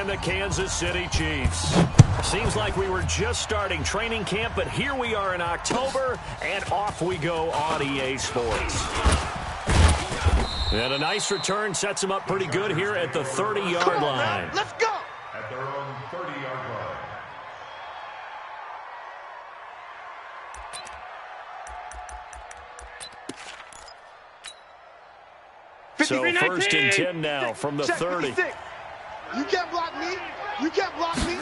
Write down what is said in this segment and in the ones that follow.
and the Kansas City Chiefs. Seems like we were just starting training camp, but here we are in October, and off we go on EA Sports. And a nice return sets them up pretty good here at the 30-yard line. Let's go! At their own 30-yard line. So 1st and 10 now from the 30. You can't block me. You can't block me.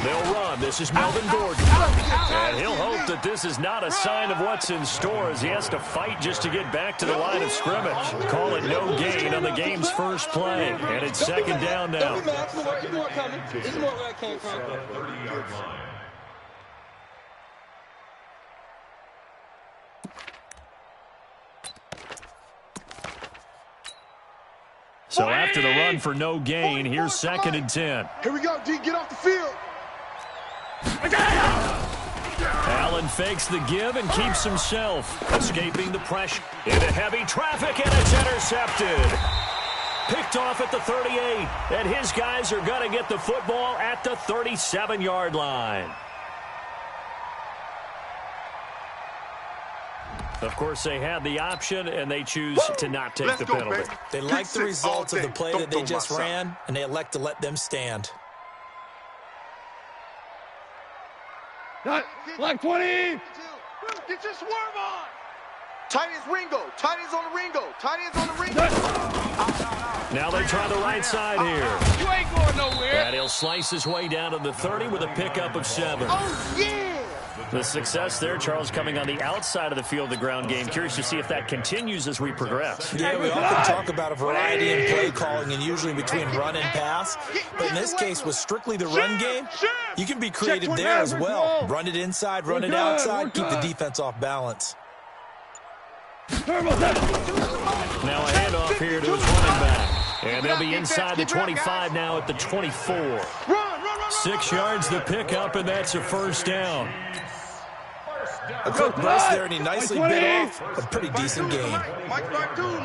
They'll run. This is Melvin Gordon. And he'll hope that this is not a sign of what's in store as he has to fight just to get back to the line of scrimmage. Call it no gain on the game's first play. And it's 2nd down now. This is more where I came from. So after the run for no gain, here's 2nd and 10. Here we go, D. Get off the field. Allen fakes the give and keeps himself, escaping the pressure into heavy traffic, and it's intercepted. Picked off at the 38, and his guys are going to get the football at the 37-yard line. Of course, they had the option, and they choose to not take the penalty. They like the results of the play that they just ran, and they elect to let them stand. Black 20! Get your swerve on! Tight ends Ringo. Tight ends on the Ringo. Tight ends on the Ringo. Now they try the right side here. You ain't going nowhere. And he'll slice his way down to the 30 with a pickup of 7. Oh, yeah! The success there, Charles, coming on the outside of the field, the ground game. Curious to see if that continues as we progress. Yeah, we often talk about a variety in play calling and usually between run and pass. But in this case, with strictly the run game, you can be creative there as well. Run it inside, run it outside, keep the defense off balance. Now a handoff here to his running back. And they'll be inside the 25 now at the 24. 6 yards the pickup, and that's a 1st down. A quick burst there, and he nicely bit off a pretty decent gain. Mike back 2. They'll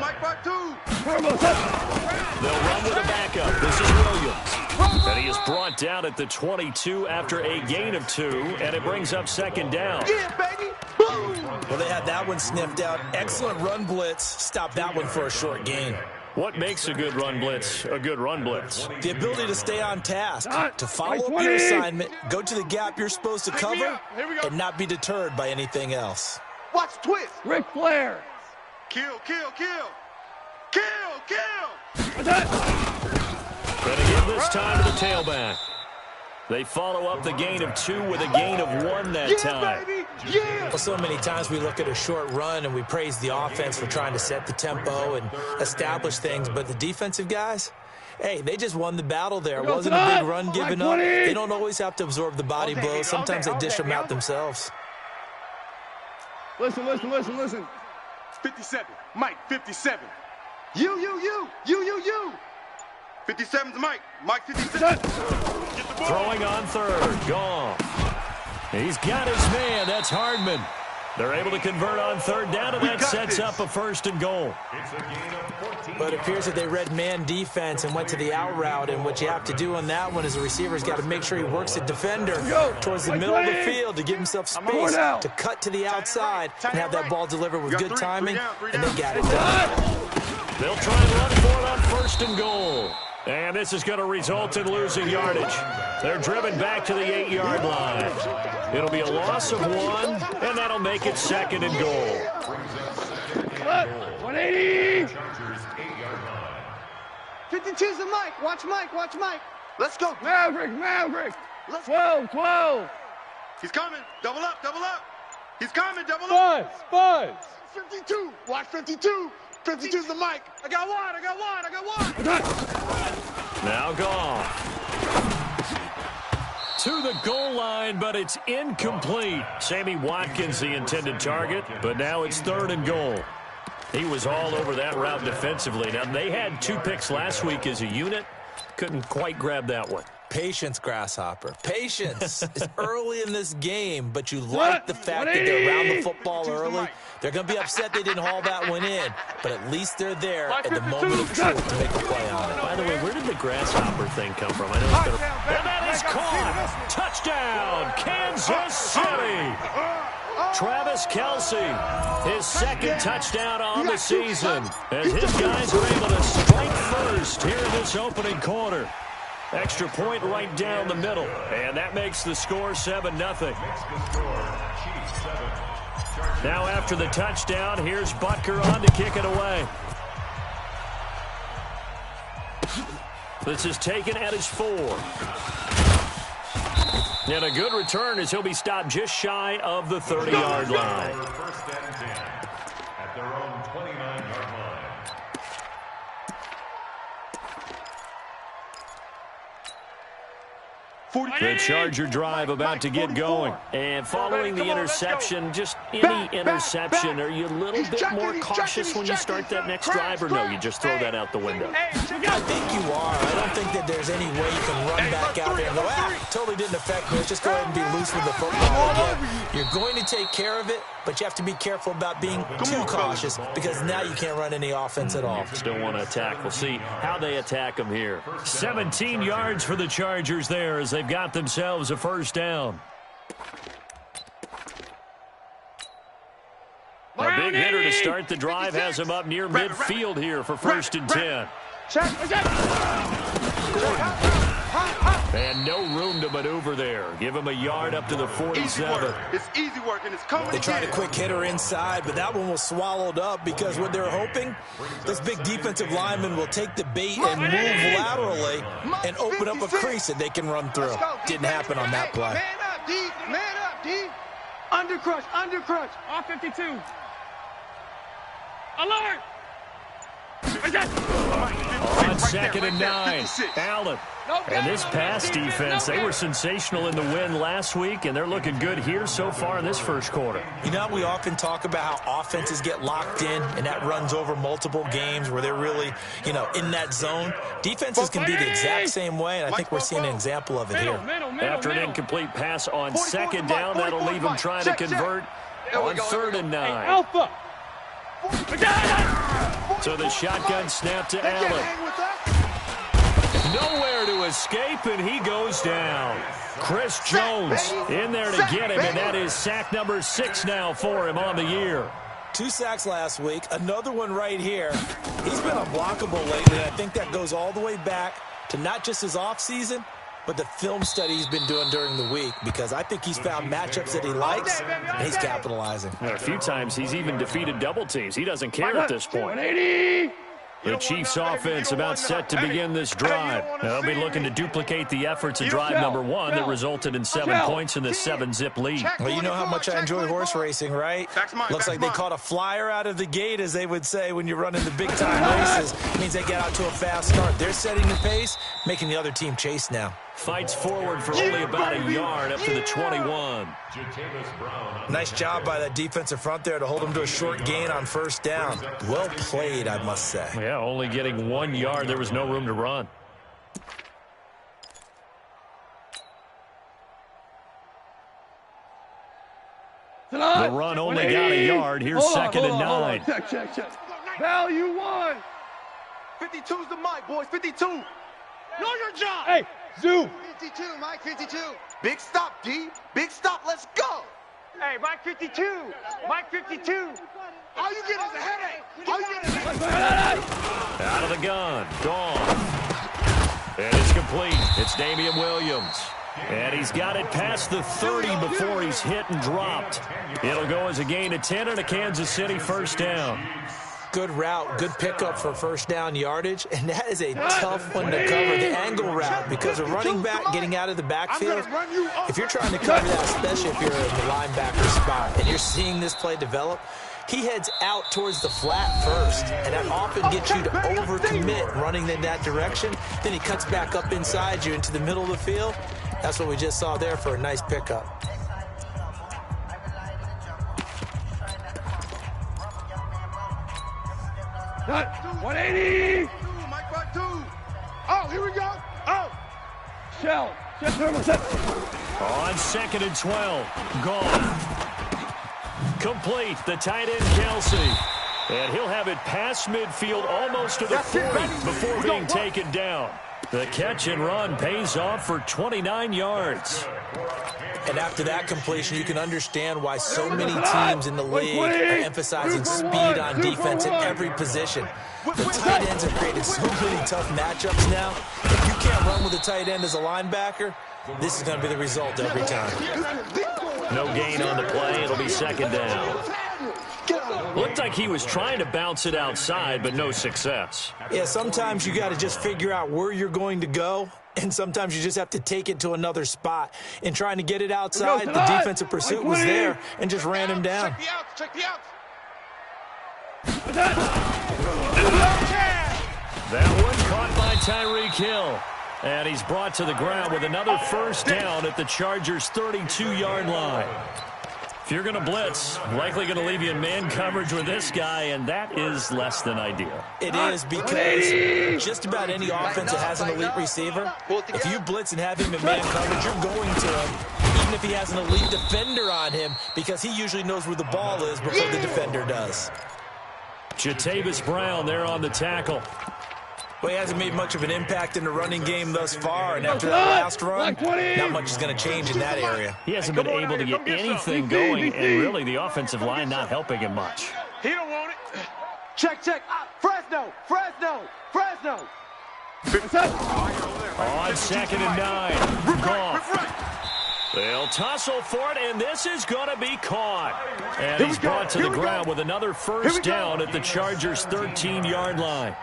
run with a backup. This is Williams. And he is brought down at the 22 after a gain of 2, and it brings up 2nd down. Yeah, baby. Boom. Well, they had that one sniffed out. Excellent run blitz. Stop that one for a short gain. What makes a good run blitz a good run blitz? The ability to stay on task, to follow up your assignment, go to the gap you're supposed to cover, and not be deterred by anything else. Watch twist. Ric Flair. Kill. Gonna give this time to the tailback. They follow up the gain of 2 with a gain of 1 that time. Baby. Yeah. Well, so many times we look at a short run and we praise the offense for trying to set the tempo and establish things, but the defensive guys, hey, they just won the battle there. It wasn't a big run given up. They don't always have to absorb the body blows. Sometimes they dish them out themselves. Listen. 57. Mike, 57. You. 57's Mike. Mike, 57. Throwing on 3rd. Gone. He's got his man. That's Hardman. They're able to convert on 3rd down, and that sets up a 1st and goal. But it appears that they read man defense and went to the out route, and what you have to do on that one is the receiver's got to make sure he works the defender towards the middle of the field to give himself space to cut to the outside and have that ball delivered with good timing, and they got it done. They'll try and run for it on 1st and goal. And this is going to result in losing yardage. They're driven back to the 8-yard line. It'll be a loss of 1, and that'll make it 2nd and goal. 180. 52's the Mike. Watch Mike. Let's go. Maverick. 12. He's coming. Double up. He's coming. Double up. Buzz. 52. Watch 52. 52's the Mike. I got one. Now gone. To the goal line, but it's incomplete. Sammy Watkins, the intended target, but now it's 3rd and goal. He was all over that route defensively. Now, they had 2 picks last week as a unit. Couldn't quite grab that one. Patience, Grasshopper. Patience. It's early in this game, but you like the fact that they're around the football early. They're going to be upset they didn't haul that one in, but at least they're there at the moment of truth to make a play on it. By the way, where did the Grasshopper thing come from? I know it's gonna... And that is caught! Touchdown, Kansas City! Travis Kelce, his second touchdown on the season, as his guys are able to strike first here in this opening quarter. Extra point right down the middle, and that makes the score 7-0. Now after the touchdown, here's Butker on to kick it away. This is taken at his 4. And a good return as he'll be stopped just shy of the 30-yard line. First and 10 at their own 29-yard line. The Charger drive about to get going. And following the interception, just any interception, are you a little bit more cautious when you start that next drive, or no, you just throw that out the window? I think you are. I don't think that there's any way you can run back out there and go, totally didn't affect me. Let's just go ahead and be loose with the football again. You're going to take care of it, but you have to be careful about being too cautious because now you can't run any offense at all. Still want to attack. We'll see how they attack them here. 17 yards for the Chargers there as they've got themselves a first down. A big hitter to start the drive has him up near midfield here for first and 10. And no room to maneuver there. Give him a yard up to the 47. It's easy work, and it's coming. They tried a quick hitter inside, but that one was swallowed up because what they're hoping, this big defensive lineman will take the bait and move laterally and open up a crease that they can run through. Didn't happen on that play. Man up, D. Man up, D. Undercrush, undercrush. Off 52. Alert! On second and 9, Allen. And this pass defense, they were sensational in the win last week, and they're looking good here so far in this first quarter. You know, we often talk about how offenses get locked in, and that runs over multiple games where they're really, you know, in that zone. Defenses can be the exact same way, and I think we're seeing an example of it here. After an incomplete pass on second down, that'll leave them trying to convert on third and 9. Alpha! So the shotgun snap to Allen. Nowhere to escape, and he goes down. Chris Jones in there to get him, and that is sack number 6 now for him on the year. 2 sacks last week, another one right here. He's been unblockable lately, and I think that goes all the way back to not just his offseason, but the film study he's been doing during the week, because I think he's found matchups that he likes, and he's capitalizing. A few times he's even defeated double teams. He doesn't care at this point. 180! The Chiefs offense about set to begin this drive. They'll be looking to duplicate the efforts of drive number 1 that resulted in 7 points in the 7-zip lead. Well, you know how much I enjoy horse racing, right? Looks like they caught a flyer out of the gate, as they would say when you're running the big-time races. It means they get out to a fast start. They're setting the pace, making the other team chase now. Fights forward for only about a yard up to the 21. Nice job by that defensive front there to hold them to a short gain on first down. Well played, I must say. Yeah, only getting 1 yard. There was no room to run. The run only got a yard. Here's second and 9. Check. Value 1. 52's the mic, boys. 52. Know your job. Hey, Zoo. 52, Mike 52. Big stop, D. Big stop. Let's go. Hey, Mike 52. Mike 52. All you get is a headache. All you get is a headache. Out of the gun. Gone. And it's complete. It's Damian Williams. And he's got it past the 30 before he's hit and dropped. It'll go as a gain of 10 and a Kansas City first down. Good route, good pickup for first down yardage, and that is a tough one to cover, the angle route, because a running back getting out of the backfield, if you're trying to cover that, especially if you're in the linebacker spot, and you're seeing this play develop, he heads out towards the flat first, and that often gets you to overcommit running in that direction. Then he cuts back up inside you into the middle of the field. That's what we just saw there for a nice pickup. Cut. 180. Mike 2. Oh, here we go. Oh. Shell. On 2nd and 12. Gone. Complete. The tight end, Kelsey. And he'll have it past midfield almost to the 40 before being taken down. The catch and run pays off for 29 yards. And after that completion, you can understand why so many teams in the league are emphasizing speed on defense at every position. The tight ends have created so many tough matchups now. If you can't run with a tight end as a linebacker, this is going to be the result every time. No gain on the play. It'll be 2nd down. Looked like he was trying to bounce it outside, but no success. Yeah, sometimes you got to just figure out where you're going to go, and sometimes you just have to take it to another spot. In trying to get it outside, the defensive pursuit was there and just ran him down. Check the outs. That one caught by Tyreek Hill. And he's brought to the ground with another 1st down at the Chargers' 32-yard line. If you're going to blitz, likely going to leave you in man coverage with this guy, and that is less than ideal. It is, because just about any offense that has an elite receiver, if you blitz and have him in man coverage, you're going to him, even if he has an elite defender on him, because he usually knows where the ball is before the defender does. Jatavis Brown there on the tackle. Well, he hasn't made much of an impact in the running game thus far, and after that last run, not much is going to change in that area. He hasn't been able to get anything going, and really the offensive line not helping him much. He don't want it. Check. Fresno. On 2nd and 9. Goff. They'll tussle for it, and this is going to be caught. And he's brought to the ground with another 1st down at the Chargers' 13-yard line.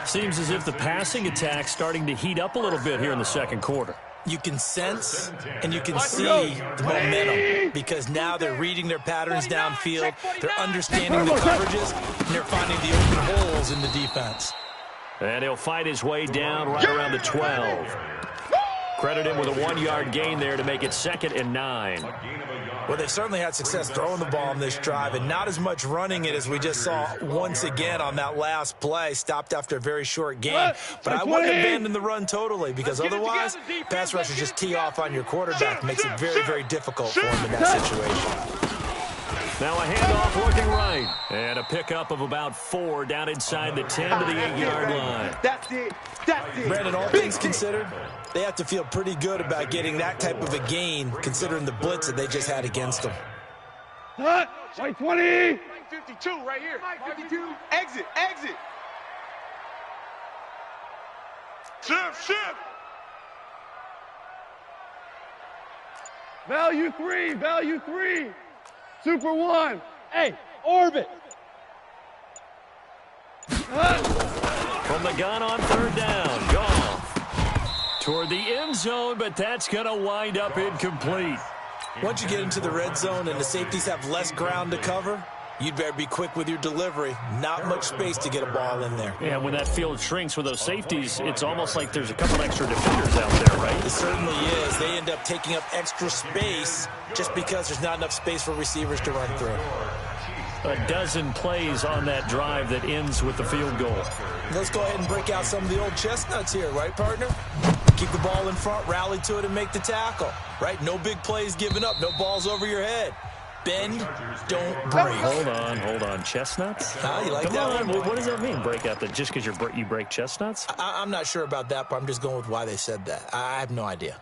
Seems as if the passing attack's starting to heat up a little bit here in the 2nd quarter. You can sense and you can see the momentum, because now they're reading their patterns downfield, they're understanding the coverages, and they're finding the open holes in the defense. And he'll fight his way down right around the 12. Credit him with a 1-yard gain there to make it 2nd and 9. Well, they've certainly had success throwing the ball on this drive, and not as much running it as we just saw once again on that last play, stopped after a very short game. But I wouldn't abandon the run totally, because otherwise, pass rushers just tee off on your quarterback. It makes it very, very difficult for him in that situation. Now a handoff looking right. And a pickup of about 4 down inside the 10 to the 8-yard line. That's it. Brandon, all things considered, they have to feel pretty good about getting that type of a gain, considering the blitz that they just had against them. White 20. 52 right here. 52. Exit. Shift. Value 3. Super 1. Hey, orbit. From the gun on 3rd down, Goff toward the end zone, but that's going to wind up incomplete. Once you get into the red zone and the safeties have less ground to cover, you'd better be quick with your delivery. Not much space to get a ball in there. Yeah, when that field shrinks with those safeties, it's almost like there's a couple extra defenders out there, right? It certainly is. They end up taking up extra space just because there's not enough space for receivers to run through. A dozen plays on that drive that ends with the field goal. Let's go ahead and break out some of the old chestnuts here, right, partner? Keep the ball in front, rally to it, and make the tackle, right? No big plays given up, no balls over your head. Bend, don't break. Hold on. Chestnuts? You like Come that on. one? What does that mean, break out? Just because you break chestnuts? I'm not sure about that, but I'm just going with why they said that. I have no idea.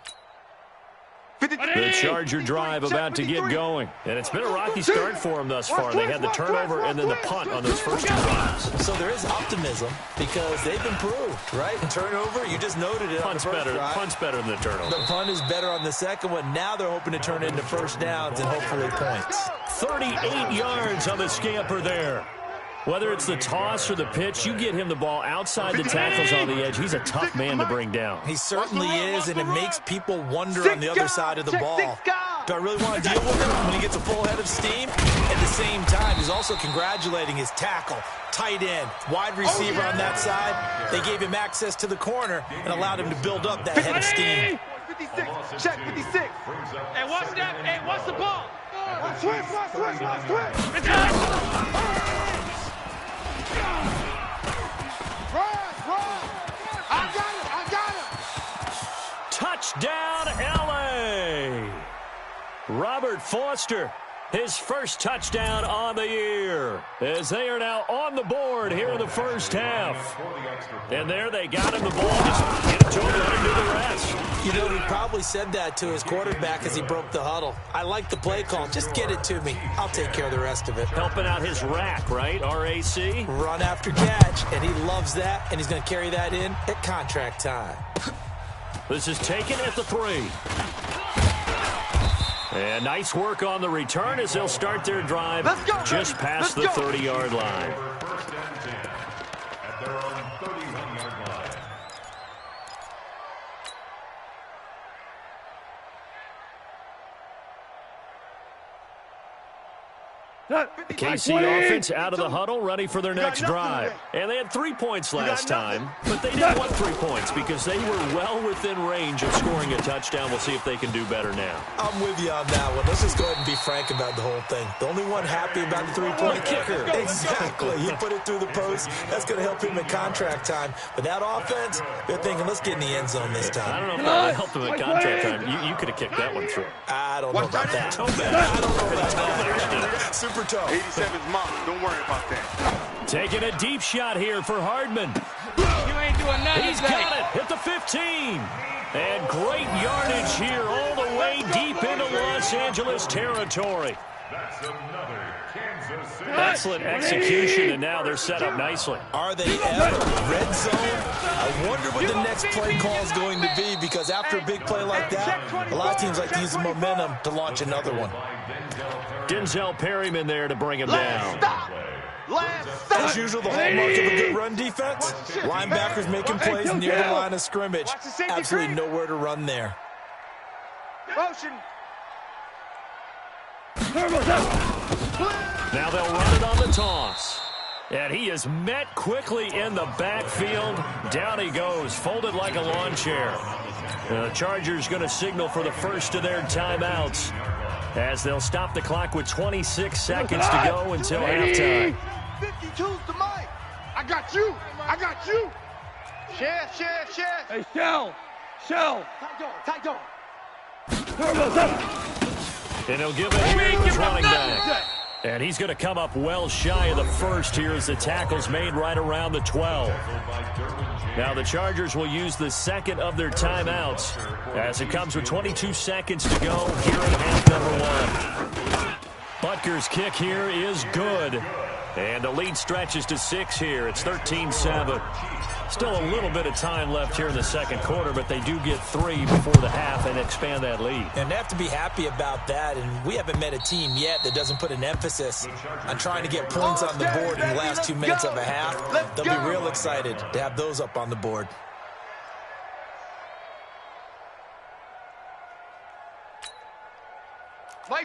The Charger drive about to get going. And it's been a rocky start for them thus far. They had the turnover and then the punt on those first 2 drives. So there is optimism because they've improved, right? And turnover, you just noted it. Punt's better than the turnover. The punt is better on the second one. Now they're hoping to turn it into 1st downs and hopefully points. 38 yards on the scamper there. Whether it's the toss or the pitch, you get him the ball outside the tackles on the edge. He's a tough man to bring down. He certainly is, and it makes people wonder on the other side of the ball. Do I really want to deal with him when he gets a full head of steam? At the same time, he's also congratulating his tackle, tight end, wide receiver on that side. They gave him access to the corner and allowed him to build up that head of steam. 56. Check 56. Hey, watch that. Hey, watch the ball. Switch. Run. I got him. Touchdown, L.A. Robert Foster, his first touchdown on the year, as they are now on the board here in the first half. And there they got him the ball. Just get it to him, let him do the rest. You know, he probably said that to his quarterback as he broke the huddle. I like the play call. Just get it to me. I'll take care of the rest of it. Helping out his rack, right? R-A-C? Run after catch, and he loves that, and he's going to carry that in at contract time. This is taken at the 3. And nice work on the return as they'll start their drive just past the 30-yard line. First and 10 at their own 31-yard line. The KC offense out of the huddle, ready for their next drive. And they had 3 points last time, but they didn't want 3 points because they were well within range of scoring a touchdown. We'll see if they can do better now. I'm with you on that one. Let's just go ahead and be frank about the whole thing. The only one happy about the three-point kicker. Exactly. He put it through the post. That's going to help him at contract time. But that offense, they're thinking, let's get in the end zone this time. I don't know if that would help them at contract time. You could have kicked that one through. I don't know about that. I don't know about that. Super tough. 87's mom. Don't worry about that. Taking a deep shot here for Hardman. You ain't doing nothing. He's got it. Hit the 15. And great yardage here all the way deep into Los Angeles territory. That's another Kansas City. Excellent execution, and now they're set up nicely. Are they ever? Red zone? I wonder what the next play call is going to be, because after a big play like that, a lot of teams like to use the momentum to launch another one. Denzel Perryman there to bring him down. As usual, the hallmark of a good run defense, linebackers making plays near the line of scrimmage. Absolutely nowhere to run there. Motion. Now they'll run it on the toss. And he is met quickly in the backfield. Down he goes, folded like a lawn chair. The Chargers going to signal for the first of their timeouts, as they'll stop the clock with 26 seconds to go until halftime. 52's the mic. I got you. I got you. Chef. Hey, Shell. Tight dog. And he'll give it here to his running back. And he's going to come up well shy of the first here as the tackle's made right around the 12. Now the Chargers will use the second of their timeouts as it comes with 22 seconds to go here in half number 1. Butker's kick here is good. And the lead stretches to 6 here. It's 13-7. Still a little bit of time left here in the second quarter, but they do get 3 before the half and expand that lead. And they have to be happy about that, and we haven't met a team yet that doesn't put an emphasis on trying to get points on the board in the last 2 minutes of a half. They'll be real excited to have those up on the board.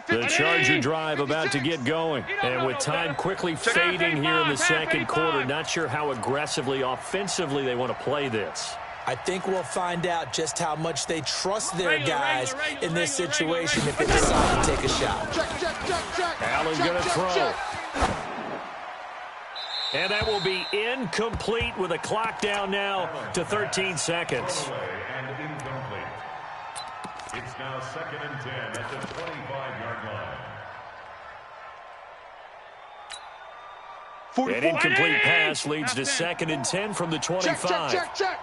The Charger drive about to get going. And with time quickly fading here in the second quarter, not sure how aggressively, offensively they want to play this. I think we'll find out just how much they trust their guys in this situation if they decide to take a shot. Allen's going to throw. And that will be incomplete with a clock down now to 13 seconds. It's now 2nd and 10 at the 25-yard line. An incomplete pass leads to 2nd and 10 from the 25. Check.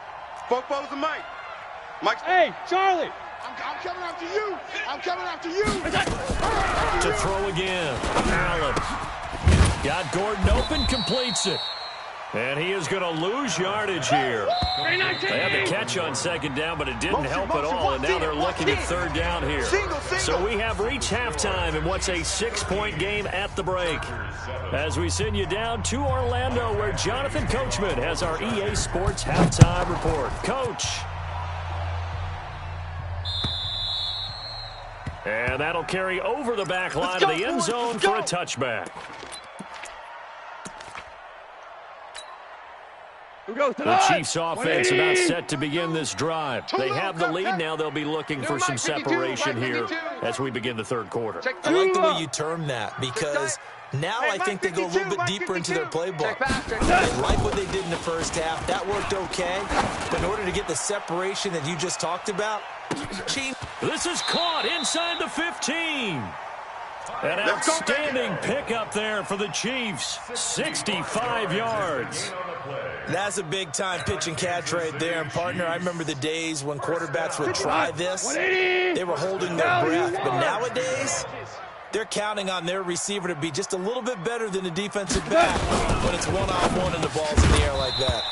Football's the mic. Mike. Hey, Charlie. I'm coming after you. To throw again. Allen. Got Gordon open, completes it. And he is going to lose yardage here. They had the catch on second down, but it didn't help at all, and now they're looking at third down here. So we have reached halftime in what's a 6-point game at the break. As we send you down to Orlando, where Jonathan Coachman has our EA Sports halftime report. Coach. And that'll carry over the back line of the end zone for a touchback. The Chiefs offense about set to begin this drive. They have the lead now. They'll be looking for some separation here as we begin the third quarter. I like the way you term that because now I think they go a little bit deeper into their playbook. They like what they did in the first half. That worked okay. But in order to get the separation that you just talked about, this is caught inside the 15. An outstanding pickup there for the Chiefs. 65 yards. That's a big-time pitch and catch right there. And, partner, I remember the days when quarterbacks would try this. They were holding their breath. But nowadays, they're counting on their receiver to be just a little bit better than the defensive back when it's one-on-one and the ball's in the air like that.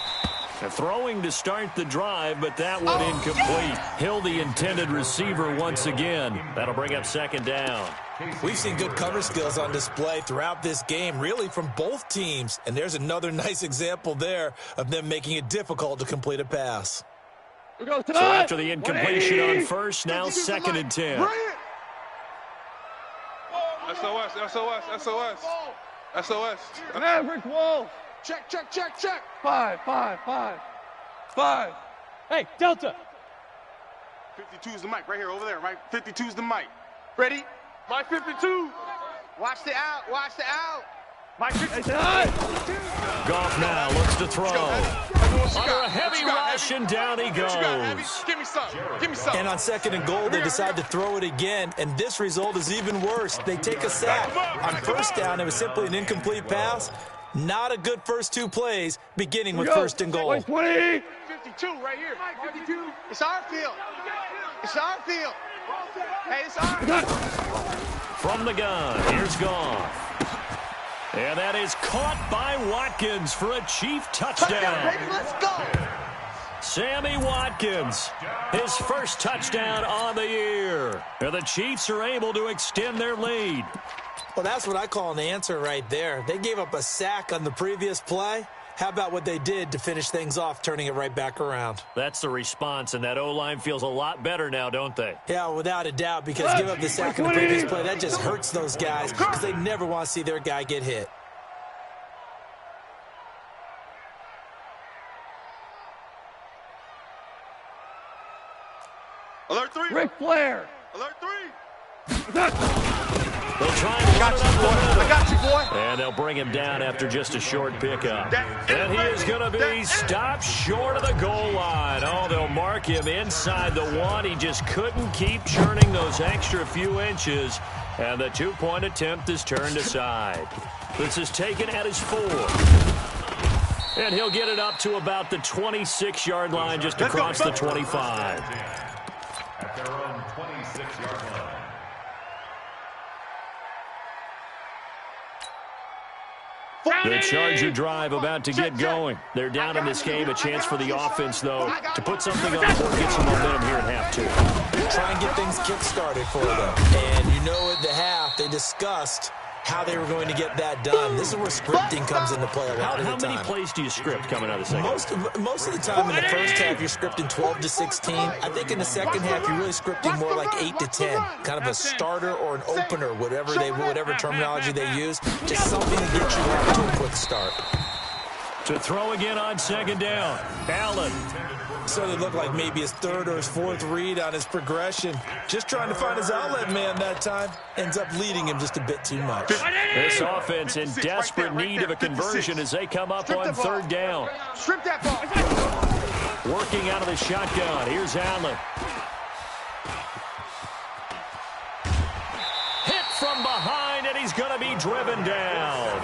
Throwing to start the drive, but that one incomplete. Hill, the intended receiver once again. That'll bring up second down. We've seen good cover skills on display throughout this game, really from both teams. And there's another nice example there of them making it difficult to complete a pass. So after the incompletion on first, now second and 10. SOS, SOS, SOS. SOS. Maverick Wolf. Check. 5. Hey, Delta. 52's the mic right here, over there, right? 52's the mic. Ready? My 52. Watch the out. My 52. Goff now looks to throw. Under a heavy rush, and down he goes. Give me some. And on second and goal, they decide to throw it again, and this result is even worse. They take a sack. On first down, it was simply an incomplete pass. Not a good first two plays, beginning with first and goal. 20. 52 right here. 52. It's our field. Hey, it's our field. From the gun, here's Goff. And that is caught by Watkins for a Chief touchdown. Let's go. Sammy Watkins, his first touchdown on the year. And the Chiefs are able to extend their lead. Well, that's what I call an answer right there. They gave up a sack on the previous play. How about what they did to finish things off, turning it right back around? That's the response, and that O-line feels a lot better now, don't they? Yeah, without a doubt, because give up the sack on the previous play, that just hurts those guys because they never want to see their guy get hit. Alert 3. Ric Flair. Alert 3. They'll try and run it up the middle. I got you, boy. And they'll bring him down after just a short pickup. And he is going to be stopped short of the goal line. Oh, they'll mark him inside the one. He just couldn't keep churning those extra few inches. And the two-point attempt is turned aside. This is taken at his 4. And he'll get it up to about the 26-yard line, just across the 25. At their own 26-yard line. The Charger drive about to get going. They're down in this game. A chance for the offense, though, to put something on the board, get some momentum here in half 2. Try and get things kick-started for them. And you know at the half, they discussed how they were going to get that done. This is where scripting comes into play a lot of the time. How many plays do you script coming out of the second half? Most of the time in the first half, you're scripting 12 to 16. I think in the second half, you're really scripting more like 8 to 10. Kind of a starter or an opener, whatever terminology they use. Just something to get you off to a quick start. To throw again on second down. Allen. So it looked like maybe his third or his fourth read on his progression. Just trying to find his outlet man that time. Ends up leading him just a bit too much. This offense in desperate need of a conversion as they come up on third down. Strip that ball. Working out of the shotgun. Here's Allen. Hit from behind, and he's going to be driven down.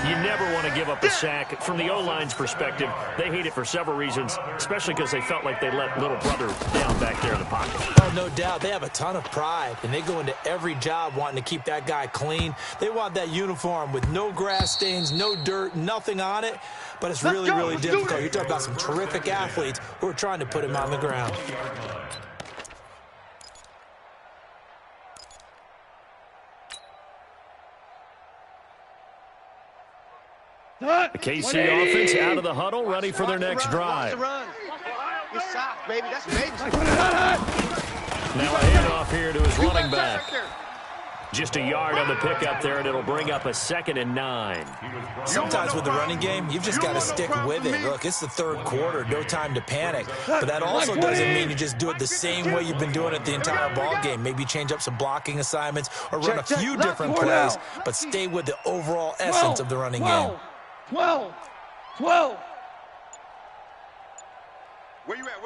You never want to give up a sack. From the O-line's perspective, they hate it for several reasons, especially because they felt like they let little brother down back there in the pocket. Oh, no doubt. They have a ton of pride, and they go into every job wanting to keep that guy clean. They want that uniform with no grass stains, no dirt, nothing on it. But it's really, really difficult. You're talking about some terrific athletes who are trying to put him on the ground. The KC offense out of the huddle, ready for their next drive. Good soft, baby. That's baby. Now a handoff here to his running back. Just a yard on the pickup there, and it'll bring up a 2nd and 9. Sometimes with the running game, you've just got to stick with it. Look, it's the 3rd quarter, no time to panic. But that also doesn't mean you just do it the same way you've been doing it the entire ball game. Maybe change up some blocking assignments or run a few different plays, but stay with the overall essence of the running game. 12. Where you at?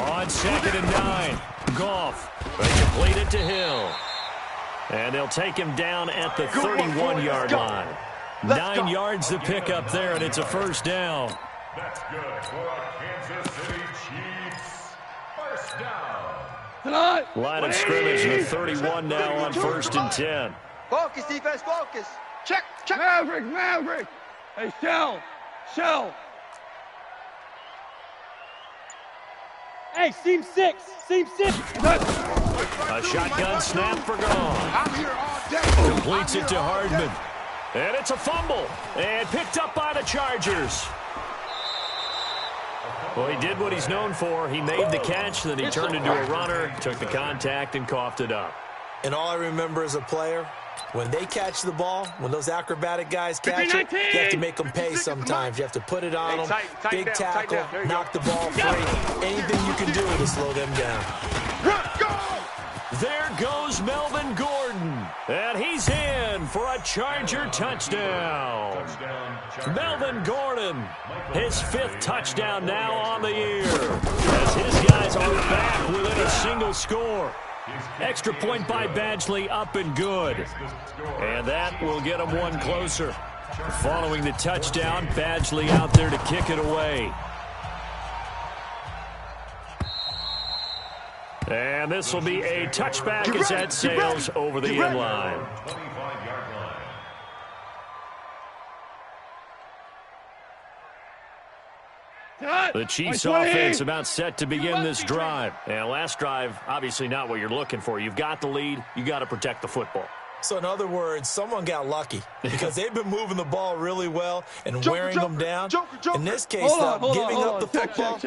On 2nd and 9, Goff. They complete it to Hill. And they'll take him down at the 31-yard line. 9 yards to pick up there, and it's a 1st down. That's good for Kansas City Chiefs. 1st down. Line of scrimmage, the 31 now on 1st and 10. Focus, defense, focus. Check. Maverick. Hey, Shell. Hey, seam 6. A shotgun snap for Goff. I'm here all day. Completes it to Hardman. And it's a fumble. And picked up by the Chargers. Well, he did what he's known for. He made the catch, then he turned into a runner, took the contact, and coughed it up. And all I remember as a player, when they catch the ball, when those acrobatic guys catch it, you have to make them pay sometimes. You have to put it on them, big tackle, knock the ball free. Anything you can do to slow them down. There goes Melvin Gordon, and he's in for a Charger touchdown. Melvin Gordon, his 5th touchdown now on the year, as his guys are back within a single score. Extra point by Badgley, up and good. And that will get him one closer. Following the touchdown, Badgley out there to kick it away. And this will be a touchback as that sails over the end line. 25-yard line. The Chiefs offense about set to begin this drive. And last drive, obviously not what you're looking for. You've got the lead. You got to protect the football. So in other words, someone got lucky because they've been moving the ball really well and wearing them down. In this case, giving up the football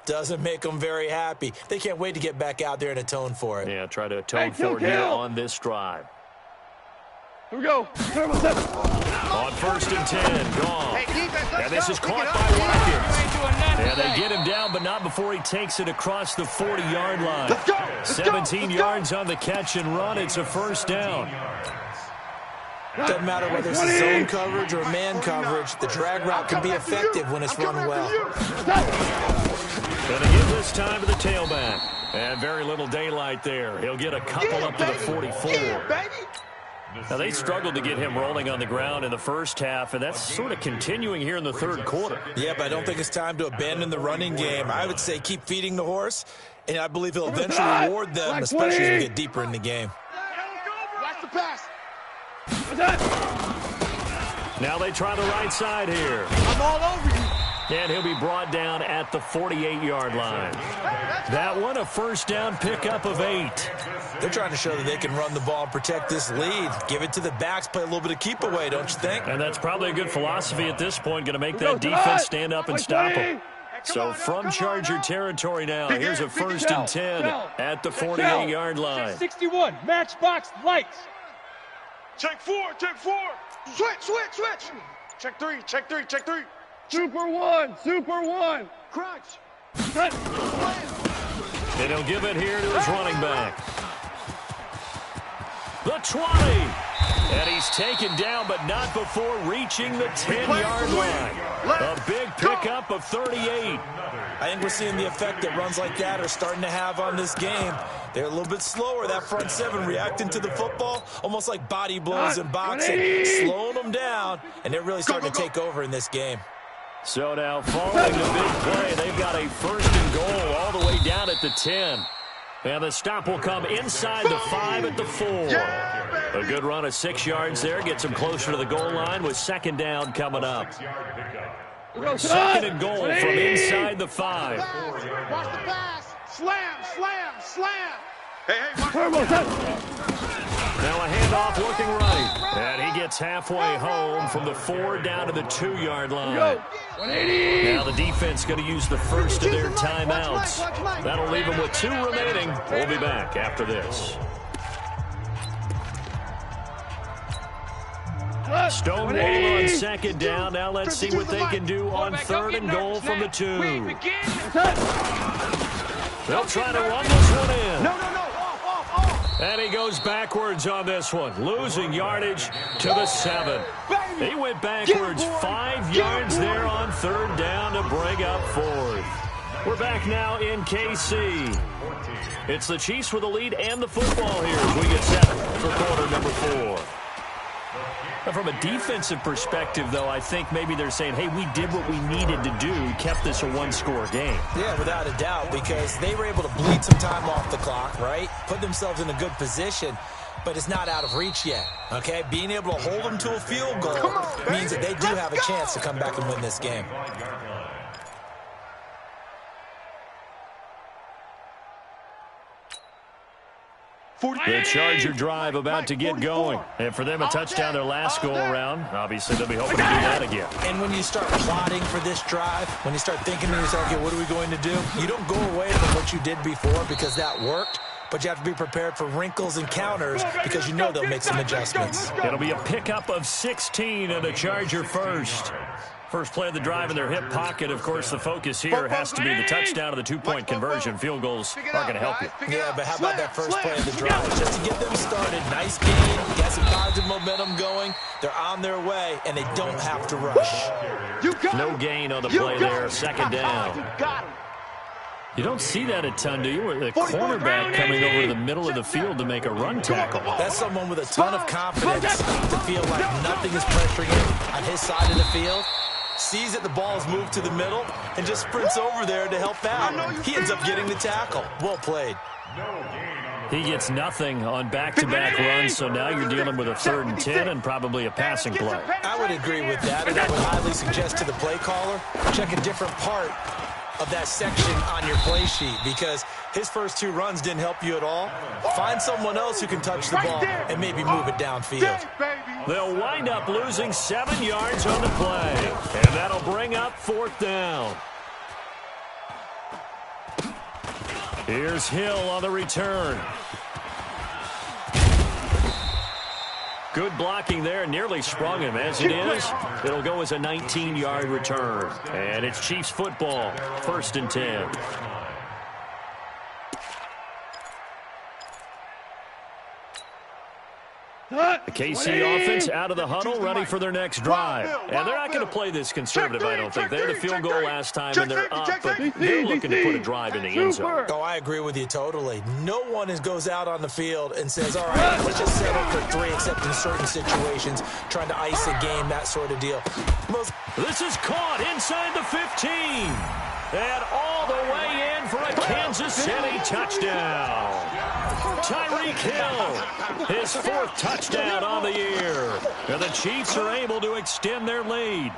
doesn't make them very happy. They can't wait to get back out there and atone for it. Yeah, try to atone for it here on this drive. Here we go. On 1st and 10, gone. And this is caught by Watkins. And they get him down, but not before he takes it across the 40-yard line. 17 yards on the catch and run. It's a 1st down. Doesn't matter whether it's a zone coverage or man coverage, the drag route can be effective when it's run well. Going to give this time to the tailback. And very little daylight there. He'll get a couple up to the 44. Now, they struggled to get him rolling on the ground in the first half, and that's sort of continuing here in the 3rd quarter. Yeah, but I don't think it's time to abandon the running game. I would say keep feeding the horse, and I believe he'll eventually reward them, especially as we get deeper in the game. Watch the pass. Now they try the right side here. I'm all over you. And he'll be brought down at the 48-yard line. That one, a 1st down pickup of 8. They're trying to show that they can run the ball and protect this lead. Give it to the backs, play a little bit of keep away, don't you think? And that's probably a good philosophy at this point, going to make that defense stand up and stop them. So from Charger territory now, here's a 1st and 10 at the 48-yard line. 61, matchbox lights. Check 4. Switch. Check 3. Super one. Crunch. And he'll give it here to his running back. The 20. And he's taken down, but not before reaching the 10-yard line. A big pickup of 38. I think we're seeing the effect that runs like that are starting to have on this game. They're a little bit slower, that front 7, reacting to the football, almost like body blows in boxing, slowing them down, and they're really starting to take over in this game. So now, following the big play, they've got a 1st and goal all the way down at the 10. And the stop will come inside the 5 at the 4. A good run of 6 yards there, gets them closer to the goal line with 2nd down coming up. 2nd and goal from inside the 5. Watch the pass. Slam. Hey, watch. Now a handoff looking right. And he gets halfway home from the 4 down to the 2-yard line. Now the defense going to use the first of their timeouts. That'll leave them with 2 remaining. We'll be back after this. Stonewall on second down. Now let's see what they can do on third and goal from the 2. They'll try to run this one in. No. Off. And he goes backwards on this one, losing yardage to the 7. He went backwards 5 yards there on third down to bring up fourth. We're back now in KC. It's the Chiefs with the lead and the football here as we get set for quarter number 4. Now, from a defensive perspective, though, I think maybe they're saying, hey, we did what we needed to do, kept this a one-score game. Yeah, without a doubt, because they were able to bleed some time off the clock, right? Put themselves in a good position, but it's not out of reach yet, okay? Being able to hold them to a field goal means that they do have a chance to come back and win this game. The Charger drive about to get going. And for them, a touchdown their last go-around. Obviously, they'll be hoping to do that again. And when you start plotting for this drive, when you start thinking to yourself, okay, what are we going to do? You don't go away from what you did before because that worked, but you have to be prepared for wrinkles and counters because you know they'll make some adjustments. It'll be a pickup of 16 and a Charger first. First play of the drive in their hip pocket. Of course, the focus here has to be the touchdown of the 2-point conversion. Field goals aren't going to help you. Yeah, but how about that first play of the drive? Just to get them started. Nice gain. Got some positive momentum going. They're on their way, and they don't have to rush. No gain on the play there. Second down. You don't see that a ton, do you? With the cornerback coming over to the middle of the field to make a run tackle. That's someone with a ton of confidence to feel like nothing is pressuring him on his side of the field. Sees that the ball is moved to the middle and just sprints over there to help out. He ends up getting the tackle. Well played. He gets nothing on back-to-back runs, so now you're dealing with a 3rd and 10 and probably a passing play. I would agree with that, and I would highly suggest to the play caller, check a different part of that section on your play sheet because his first 2 runs didn't help you at all. Find someone else who can touch the ball and maybe move it downfield. They'll wind up losing 7 yards on the play, and that'll bring up 4th down. Here's Hill on the return. Good blocking there, nearly sprung him. As it is, it'll go as a 19-yard return. And it's Chiefs football, 1st and 10. The KC offense out of the huddle, ready for their next drive. And they're not going to play this conservative, I don't think. They had a field goal last time, and they're up, but they're looking to put a drive in the end zone. Oh, I agree with you totally. No one goes out on the field and says, all right, let's just settle for 3, except in certain situations, trying to ice a game, that sort of deal. This is caught inside the 15. And all the way in for a Kansas City touchdown. Tyreek Hill, his 4th touchdown on the year. And the Chiefs are able to extend their lead.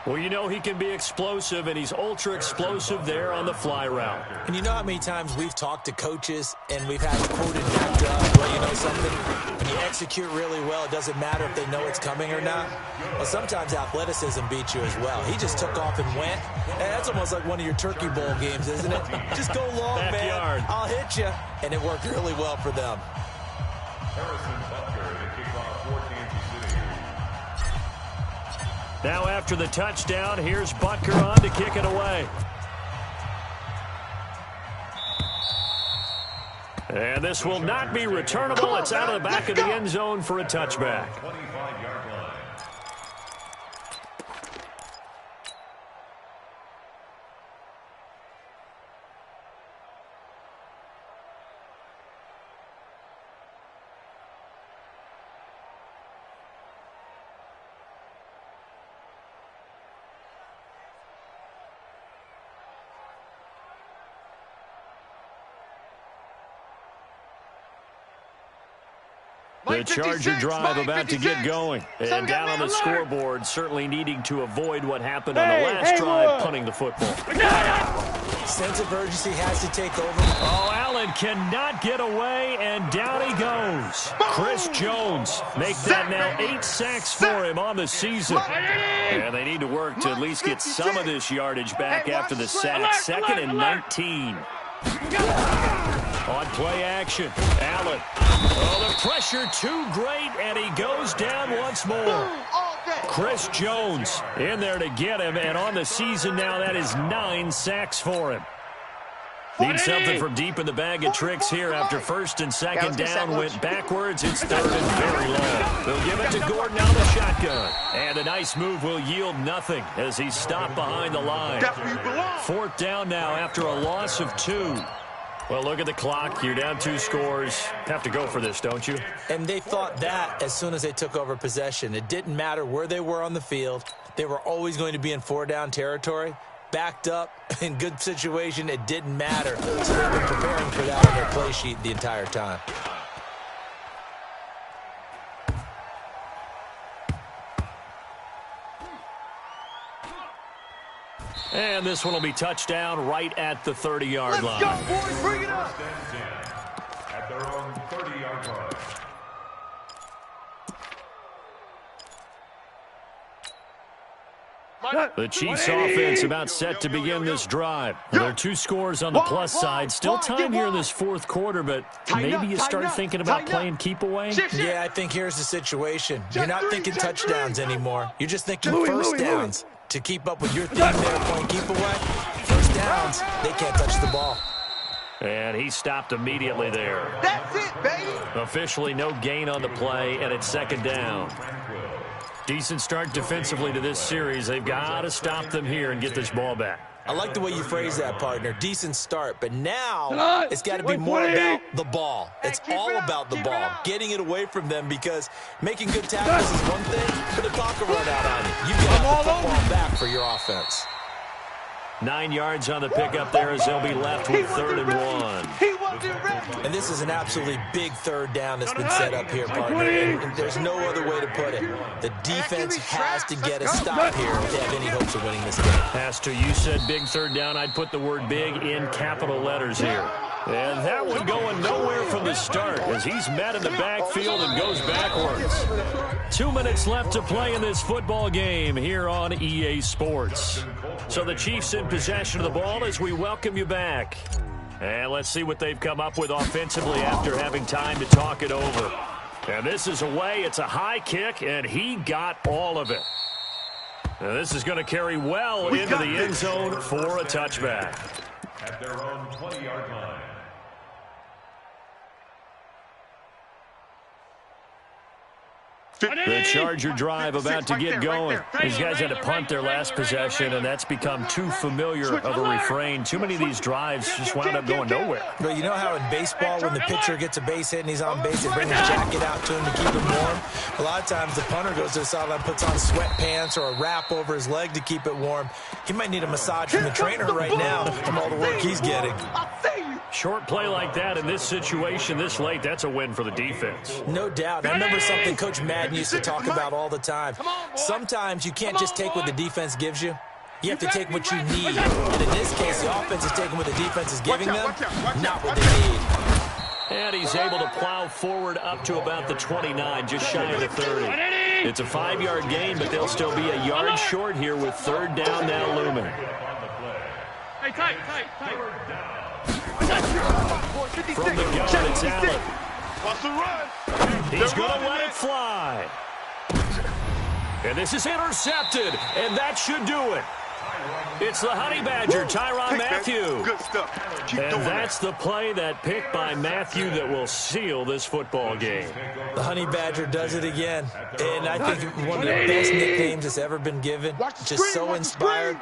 Well, you know he can be explosive, and he's ultra-explosive there on the fly route. And you know how many times we've talked to coaches, and we've had quoted back to us, well, you know something? When you execute really well, it doesn't matter if they know it's coming or not. Well, sometimes athleticism beats you as well. He just took off and went. And that's almost like one of your Turkey Bowl games, isn't it? Just go long, Backyard. man. I'll hit you. And it worked really well for them. Now after the touchdown, here's Butker on to kick it away. And this will not be returnable. It's out of the back of the end zone for a touchback. The Charger drive about to get going. And down on the scoreboard, certainly needing to avoid what happened on the last drive, punting the football. Sense of urgency has to take over. Oh, Allen cannot get away, and down he goes. Chris Jones make that now 8 sacks for him on the season. And they need to work to at least get some of this yardage back after the sack. 2nd and 19. On play action, Allen. Oh, the pressure too great, and he goes down once more. Chris Jones in there to get him, and on the season now, that is 9 sacks for him. Need something from deep in the bag of tricks here after first and second down went backwards. It's third and very long. They'll give it to Gordon out of the shotgun. And a nice move will yield nothing as he's stopped behind the line. Fourth down now after a loss of 2. Well, look at the clock. You're down 2 scores. Have to go for this, don't you? And they thought that as soon as they took over possession. It didn't matter where they were on the field. They were always going to be in 4-down territory. Backed up, in good situation, it didn't matter. So they've been preparing for that on their play sheet the entire time. And this one will be touchdown right at the 30-yard line. Let's go, boys. Bring it up. At their own 30-yard line. The Chiefs offense about set to begin this drive. There are 2 scores on the plus side. Still time here in this fourth quarter, but maybe you start thinking about playing keep away? Yeah, I think here's the situation. You're not thinking touchdowns anymore. You're just thinking first downs. To keep up with your theme there, playing keep away, first downs, they can't touch the ball. And he stopped immediately there. That's it, baby. Officially no gain on the play, and it's second down. Decent start defensively to this series. They've got to stop them here and get this ball back. I like the way you phrase that, partner. Decent start, but now it's got to be more about the ball. It's all about the ball, getting it away from them, because making good tackles is one thing, but the clock will run out on you. You've got the football back for your offense. 9 yards on the pickup there as they'll be left with 3rd and 1. And this is an absolutely big third down that's been set up here, partner. And there's no other way to put it. The defense has to get a stop here if they have any hopes of winning this game. Has to. You said big third down. I'd put the word big in capital letters here. And that one going nowhere from the start as he's met in the backfield and goes backwards. 2 minutes left to play in this football game here on EA Sports. So the Chiefs in possession of the ball as we welcome you back. And let's see what they've come up with offensively after having time to talk it over. And this is away. It's a high kick, and he got all of it. Now this is going to carry well into the end zone for a touchback. At their own 20-yard line. The Charger drive about to get going. These guys had to punt their last possession, and that's become too familiar of a refrain. Too many of these drives just wound up going nowhere. But you know how in baseball, when the pitcher gets a base hit and he's on base, they bring his jacket out to him to keep him warm? A lot of times the punter goes to the sideline, puts on sweatpants or a wrap over his leg to keep it warm. He might need a massage from the trainer right now from all the work he's getting. Short play like that in this situation this late, that's a win for the defense. No doubt. I remember something Coach Madden used to talk about all the time. Sometimes you can't just take what the defense gives you. You have to take what you need. And in this case, the offense is taking what the defense is giving them, not what they need. And he's able to plow forward up to about the 29, just shy of the 30. It's a 5-yard gain, but they'll still be a yard short here with third down now looming. Hey, tight. From the gun, it's Allen. He's going to let it fly. And this is intercepted, and that should do it. It's the Honey Badger, Tyrann Mathieu. Good stuff. Keep And doing that's the play, that pick by Mathieu, that will seal this football game. The Honey Badger does it again. And I think one of the best nicknames that's ever been given. Just so inspired.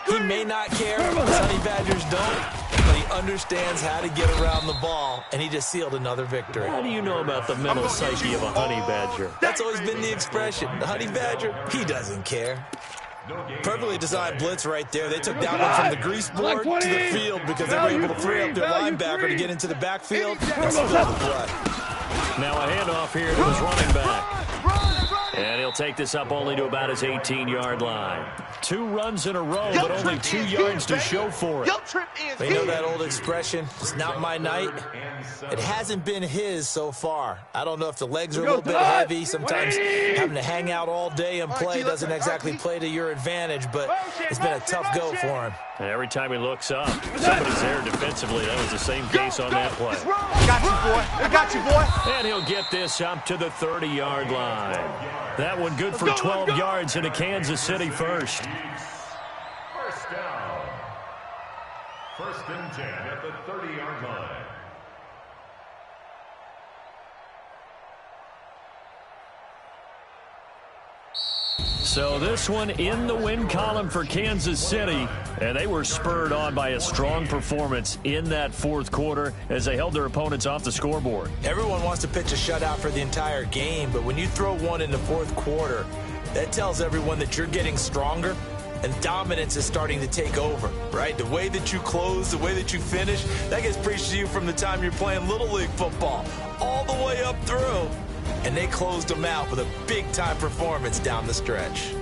He may not care, as Honey Badgers don't, but he understands how to get around the ball, and he just sealed another victory. How do you know about the mental psyche of a Honey Badger? That's always been the expression. The Honey Badger, he doesn't care. Perfectly designed blitz right there. They took that one from the grease board to the field because they were able to free up their linebacker to get into the backfield and steal the play. Now a handoff here to his running back. And he'll take this up only to about his 18-yard line. 2 runs in a row, but only 2 yards to show for it. They know that old expression, it's not my night. It hasn't been his so far. I don't know if the legs are a little bit heavy. Sometimes having to hang out all day and play doesn't exactly play to your advantage, but it's been a tough go for him. And every time he looks up, somebody's there defensively. defensively. That was the same case on that play. I got you, boy. I got you, boy. And he'll get this up to the 30-yard line. That one good for 12 yards into Kansas City first. First down. First and 10 at the 30-yard line. So this one in the win column for Kansas City, and they were spurred on by a strong performance in that fourth quarter as they held their opponents off the scoreboard. Everyone wants to pitch a shutout for the entire game, but when you throw one in the fourth quarter, that tells everyone that you're getting stronger and dominance is starting to take over, right? The way that you close, the way that you finish, that gets preached to you from the time you're playing Little League football all the way up through. And they closed them out with a big-time performance down the stretch.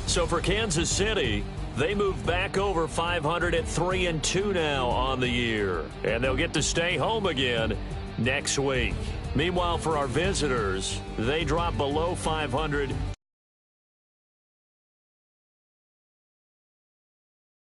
So for Kansas City, they move back over 500 at 3-2 now on the year. And they'll get to stay home again next week. Meanwhile, for our visitors, they drop below 500.